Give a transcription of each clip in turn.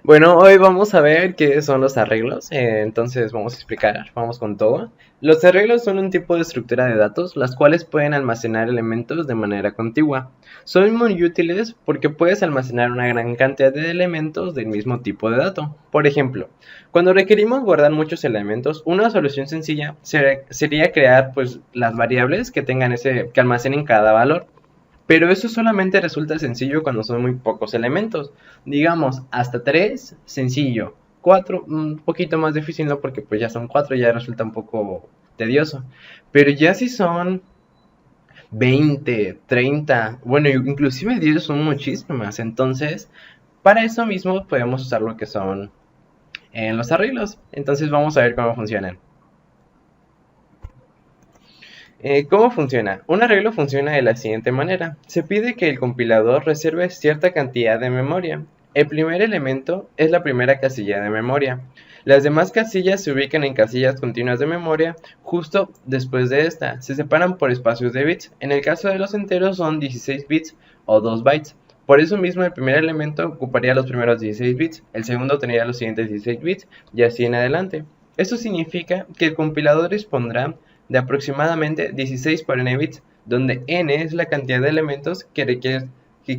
Bueno, hoy vamos a ver qué son los arreglos, entonces vamos a explicar, vamos con todo. Los arreglos son un tipo de estructura de datos, las cuales pueden almacenar elementos de manera contigua. Son muy útiles porque puedes almacenar una gran cantidad de elementos del mismo tipo de dato. Por ejemplo, cuando requerimos guardar muchos elementos, una solución sencilla sería crear pues las variables que tengan que almacenen cada valor. Pero eso solamente resulta sencillo cuando son muy pocos elementos. Digamos, hasta 3, sencillo. 4, un poquito más difícil, ¿no? Porque pues ya son 4, ya resulta un poco tedioso. Pero ya si son 20, 30, bueno, inclusive 10 son muchísimas. Entonces, para eso mismo podemos usar lo que son en los arreglos. Entonces vamos a ver cómo funcionan. ¿Cómo funciona? Un arreglo funciona de la siguiente manera. Se pide que el compilador reserve cierta cantidad de memoria. El primer elemento es la primera casilla de memoria. Las demás casillas se ubican en casillas continuas de memoria justo después de esta. Se separan por espacios de bits. En el caso de los enteros son 16 bits o 2 bytes. Por eso mismo el primer elemento ocuparía los primeros 16 bits, el segundo tendría los siguientes 16 bits y así en adelante. Esto significa que el compilador dispondrá de aproximadamente 16 por n bits, donde n es la cantidad de elementos que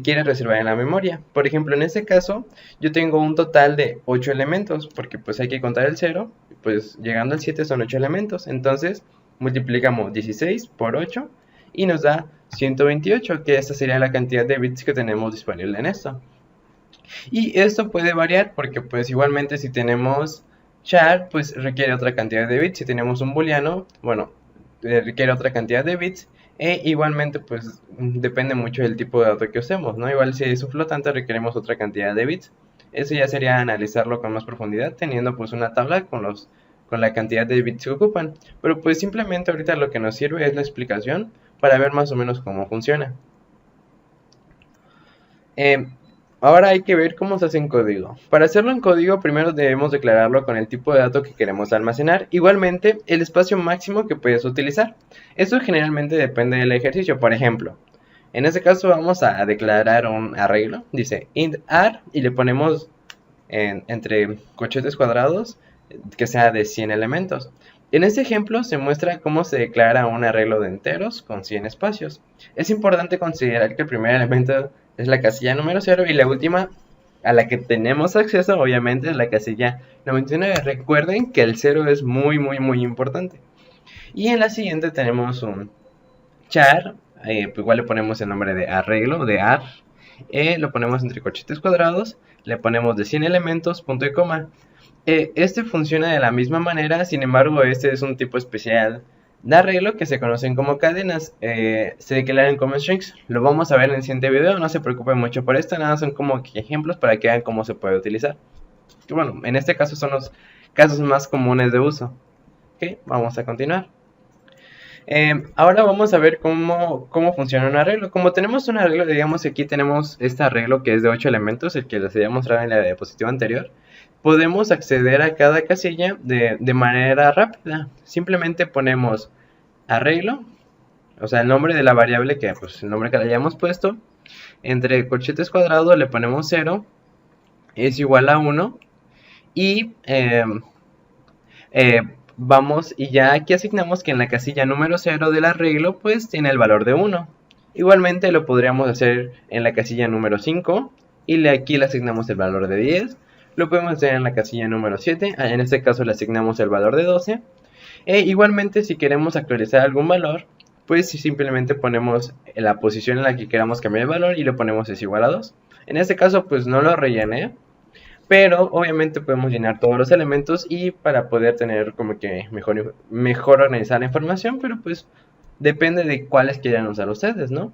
quiere reservar en la memoria. Por ejemplo, en este caso, yo tengo un total de 8 elementos, porque pues hay que contar el 0, pues llegando al 7 son 8 elementos. Entonces, multiplicamos 16 por 8 y nos da 128, que esta sería la cantidad de bits que tenemos disponible en esto. Y esto puede variar porque pues igualmente si tenemos char, pues requiere otra cantidad de bits. Si tenemos un booleano, bueno, requiere otra cantidad de bits. E igualmente pues depende mucho del tipo de dato que usemos, ¿no? Igual si es un flotante requeremos otra cantidad de bits. Eso ya sería analizarlo con más profundidad teniendo pues una tabla con la cantidad de bits que ocupan. Pero pues simplemente ahorita lo que nos sirve es la explicación para ver más o menos cómo funciona. Eh, Ahora hay que ver cómo se hace en código. Para hacerlo en código, primero debemos declararlo con el tipo de dato que queremos almacenar. Igualmente, el espacio máximo que puedes utilizar. Esto generalmente depende del ejercicio. Por ejemplo, en este caso vamos a declarar un arreglo. Dice int ar y le ponemos entre corchetes cuadrados que sea de 100 elementos. En este ejemplo se muestra cómo se declara un arreglo de enteros con 100 espacios. Es importante considerar que el primer elemento es la casilla número 0 y la última a la que tenemos acceso obviamente es la casilla 99. Recuerden que el 0 es muy importante. Y en la siguiente tenemos un char, pues igual le ponemos el nombre de arreglo, de ar, lo ponemos entre corchetes cuadrados, le ponemos de 100 elementos, punto y coma. Este funciona de la misma manera, sin embargo este es un tipo especial de arreglo que se conocen como cadenas, se declaran como strings. Lo vamos a ver en el siguiente video, no se preocupen mucho por esto, nada son como ejemplos para que vean cómo se puede utilizar. Y bueno, en este caso son los casos más comunes de uso. Ok, vamos a continuar. Ahora vamos a ver cómo funciona un arreglo. Como tenemos un arreglo, digamos que aquí tenemos este arreglo que es de 8 elementos, el que les había mostrado en la diapositiva anterior. Podemos acceder a cada casilla de manera rápida. Simplemente ponemos arreglo, o sea, el nombre de la variable, que pues el nombre que le hayamos puesto. Entre corchetes cuadrados le ponemos 0, es igual a 1. Y vamos y ya aquí asignamos que en la casilla número 0 del arreglo pues tiene el valor de 1. Igualmente lo podríamos hacer en la casilla número 5 y aquí le asignamos el valor de 10. Lo podemos hacer en la casilla número 7, en este caso le asignamos el valor de 12. E igualmente si queremos actualizar algún valor, pues simplemente ponemos la posición en la que queramos cambiar el valor y le ponemos es igual a 2. En este caso pues no lo rellené, pero obviamente podemos llenar todos los elementos y para poder tener como que mejor organizar la información, pero pues depende de cuáles quieran usar ustedes, ¿no?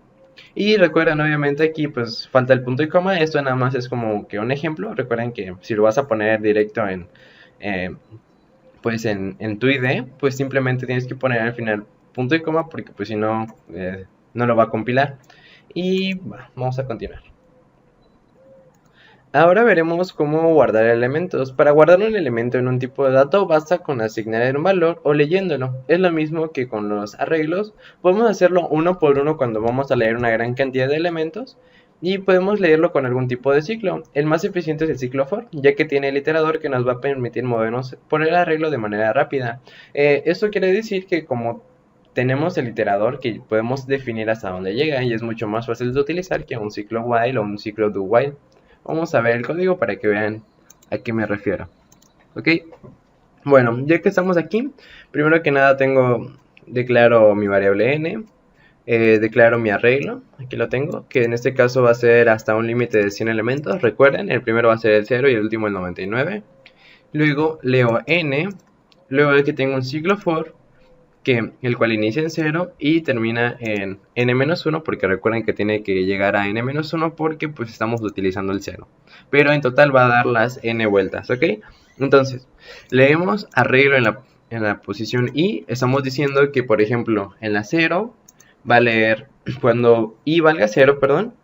Y recuerden, obviamente aquí pues falta el punto y coma, esto nada más es como que un ejemplo. Recuerden que si lo vas a poner directo eh, pues en tu IDE, pues simplemente tienes que poner al final punto y coma porque pues si no, no lo va a compilar. Y vamos a continuar. Ahora veremos cómo guardar elementos. Para guardar un elemento en un tipo de dato basta con asignar un valor o leyéndolo. Es lo mismo que con los arreglos. Podemos hacerlo uno por uno cuando vamos a leer una gran cantidad de elementos. y podemos leerlo con algún tipo de ciclo. El más eficiente es el ciclo for, ya que tiene el iterador que nos va a permitir movernos por el arreglo de manera rápida. Esto quiere decir que como tenemos el iterador, que podemos definir hasta dónde llega, y es mucho más fácil de utilizar que un ciclo while o un ciclo do while. Vamos a ver el código para que vean a qué me refiero. Ok, bueno, ya que estamos aquí, primero que nada declaro mi variable n, declaro mi arreglo, aquí lo tengo, que en este caso va a ser hasta un límite de 100 elementos. Recuerden, el primero va a ser el 0 y el último el 99. Luego leo n, luego aquí tengo un ciclo for, el cual inicia en 0 y termina en n-1, porque recuerden que tiene que llegar a n-1 porque pues estamos utilizando el 0. Pero en total va a dar las n vueltas, ¿ok? Entonces, leemos arreglo en la posición i, estamos diciendo que por ejemplo en la 0 va a leer, cuando i valga 0, perdón,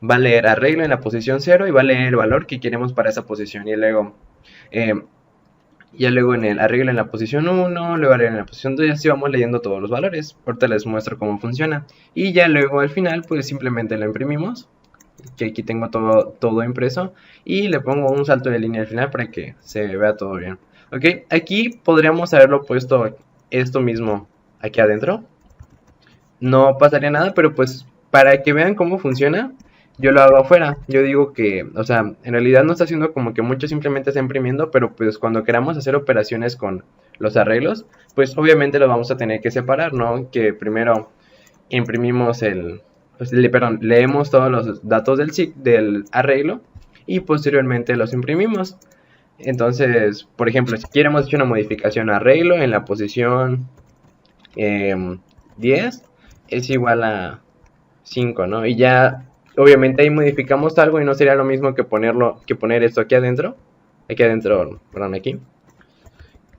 va a leer arreglo en la posición 0 y va a leer el valor que queremos para esa posición. Y luego, ya luego en el arreglo en la posición 1, luego arreglo en la posición 2 y así vamos leyendo todos los valores. Ahorita les muestro cómo funciona. Y ya luego al final pues simplemente lo imprimimos, que aquí tengo todo impreso, y le pongo un salto de línea al final para que se vea todo bien. Ok, aquí podríamos haberlo puesto esto mismo aquí adentro, no pasaría nada, pero pues para que vean cómo funciona, yo lo hago afuera. Yo digo que, o sea, en realidad no está haciendo como que mucho, simplemente está imprimiendo, pero pues cuando queramos hacer operaciones con los arreglos, pues obviamente lo vamos a tener que separar, ¿no? Que primero imprimimos perdón, leemos todos los datos del arreglo y posteriormente los imprimimos. Entonces, por ejemplo, si queremos hacer una modificación arreglo en la posición 10 es igual a 5, ¿no? Y ya, obviamente ahí modificamos algo y no sería lo mismo que poner esto aquí adentro, perdón, aquí,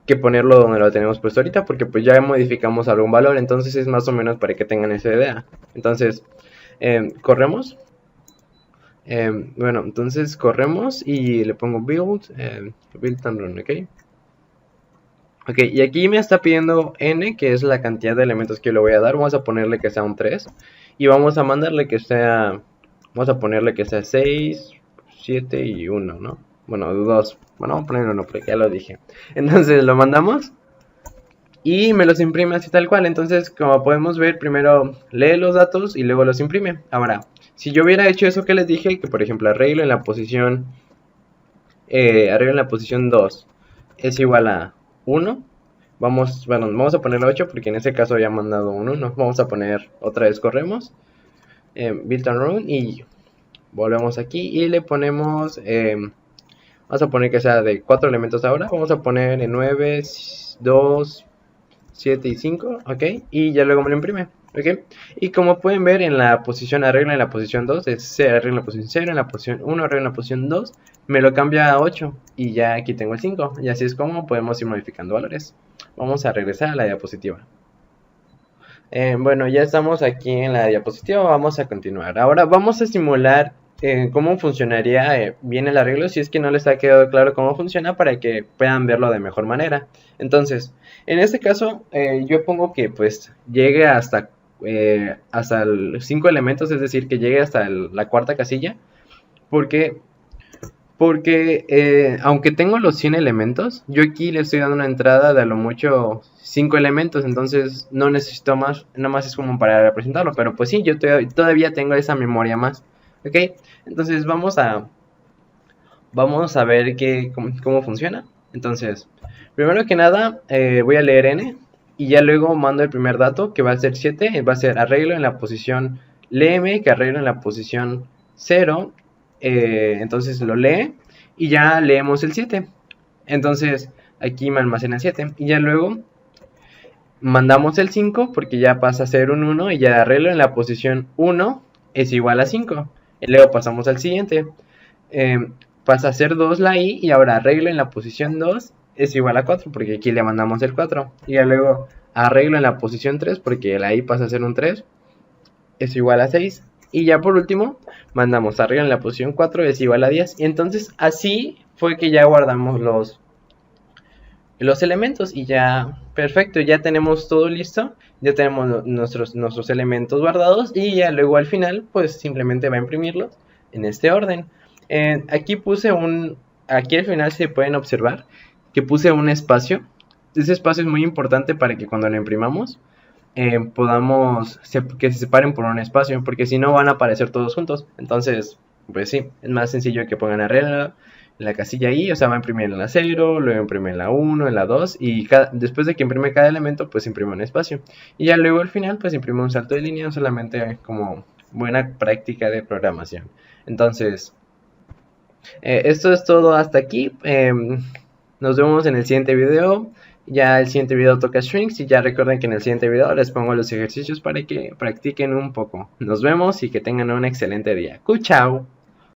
que ponerlo donde lo tenemos puesto ahorita, porque pues ya modificamos algún valor. Entonces es más o menos para que tengan esa idea. Entonces, corremos. Bueno, entonces corremos y le pongo build and run, ¿ok? Ok, y aquí me está pidiendo n, que es la cantidad de elementos que le voy a dar. Vamos a ponerle que sea un 3. Y vamos a mandarle que sea, vamos a ponerle que sea 6, 7 y 1, ¿no? Bueno, 2. Bueno, vamos a ponerle 1 porque ya lo dije. Entonces lo mandamos y me los imprime así tal cual. Entonces, como podemos ver, primero lee los datos y luego los imprime. Ahora, si yo hubiera hecho eso que les dije, que por ejemplo arreglo en la posición 2 es igual a 1, vamos a ponerle 8 porque en ese caso había mandado un 1. Vamos a poner otra vez, corremos, build and run y volvemos aquí y le ponemos, vamos a poner que sea de 4 elementos ahora. Vamos a poner 9, 2, 7 y 5, ok, y ya luego me lo imprime. ¿Ok? Y como pueden ver en la posición arreglo en la posición 2 es arreglo en la posición 0, en la posición 1 arreglo en la posición 2, me lo cambia a 8 y ya aquí tengo el 5. Y así es como podemos ir modificando valores. Vamos a regresar a la diapositiva. Bueno, ya estamos aquí en la diapositiva, vamos a continuar. Ahora vamos a simular cómo funcionaría bien el arreglo, si es que no les ha quedado claro cómo funciona, para que puedan verlo de mejor manera. Entonces, en este caso, yo pongo que pues llegue hasta 5 elementos, es decir, que llegue hasta la cuarta casilla, porque aunque tengo los 100 elementos, yo aquí le estoy dando una entrada de a lo mucho 5 elementos, entonces no necesito más, nada más es como para representarlo, pero pues sí, yo todavía tengo esa memoria más, ¿ok? Entonces vamos a ver cómo funciona. Entonces, primero que nada, voy a leer n, y ya luego mando el primer dato, que va a ser 7, va a ser arreglo en la posición, léeme que arreglo en la posición 0, entonces lo lee y ya leemos el 7. Entonces aquí me almacena el 7 y ya luego mandamos el 5 porque ya pasa a ser un 1 y ya arreglo en la posición 1 es igual a 5. Y luego pasamos al siguiente, pasa a ser 2 la i y ahora arreglo en la posición 2 es igual a 4 porque aquí le mandamos el 4. Y ya luego arreglo en la posición 3 porque la i pasa a ser un 3 es igual a 6. Y ya por último, mandamos arreglo en la posición 4 es igual a 10. Y entonces así fue que ya guardamos los elementos. Y ya, perfecto, ya tenemos todo listo. Ya tenemos nuestros elementos guardados. Y ya luego al final, pues simplemente va a imprimirlos. en este orden. Aquí puse aquí al final se pueden observar que puse un espacio. Ese espacio es muy importante para que cuando lo imprimamos que se separen por un espacio, porque si no van a aparecer todos juntos. Entonces, pues sí, es más sencillo que pongan arregla la casilla ahí, o sea, va a imprimir en la 0, luego imprime en la 1, en la 2, y después de que imprime cada elemento, pues imprime un espacio. Y ya luego al final, pues imprime un salto de línea, solamente como buena práctica de programación. Entonces, esto es todo hasta aquí. Nos vemos en el siguiente video. Ya el siguiente video toca strings y ya recuerden que en el siguiente video les pongo los ejercicios para que practiquen un poco. Nos vemos y que tengan un excelente día. ¡Chao!